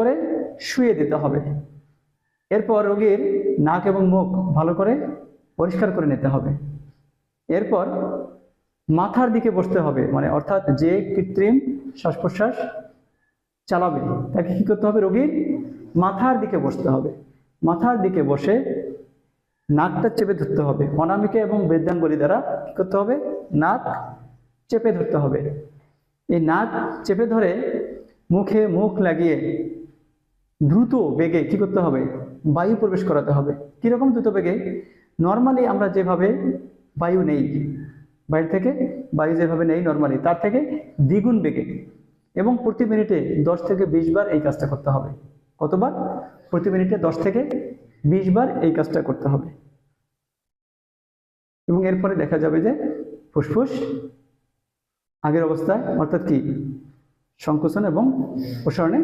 করে শুয়ে দিতে হবে। এরপর রোগীর নাক এবং মুখ ভালো করে পরিষ্কার করে নিতে হবে। এরপর মাথার দিকে বসতে হবে, মানে অর্থাৎ যে কৃত্রিম শ্বাস প্রশ্বাস চালাবে তাকে কি করতে হবে, রোগীর মাথার দিকে বসতে হবে। মাথার দিকে বসে নাকটা চেপে ধরতে হবে। অনামিকা এবং বৃদ্ধাঙ্গুলি দ্বারা কি করতে হবে, নাক চেপে ধরতে হবে। এই নাক চেপে ধরে মুখে মুখ লাগিয়ে দ্রুত বেগে কি করতে হবে, বায়ু প্রবেশ করাতে হবে। কিরকম দ্রুত বেগে? নর্মালি আমরা যেভাবে বায়ু নেই, বাইরে থেকে বায়ু যেভাবে নেই নর্মালি, তার থেকে দ্বিগুণ বেগে, এবং প্রতি মিনিটে 10 থেকে 20 বার এই কাজটা করতে হবে। কতবার? প্রতি মিনিটে 10 থেকে 20 বার এই কাজটা করতে হবে। এবং এরপরে দেখা যাবে যে ফুসফুস আগের অবস্থায়, অর্থাৎ কি সংকোচন এবং প্রসারণে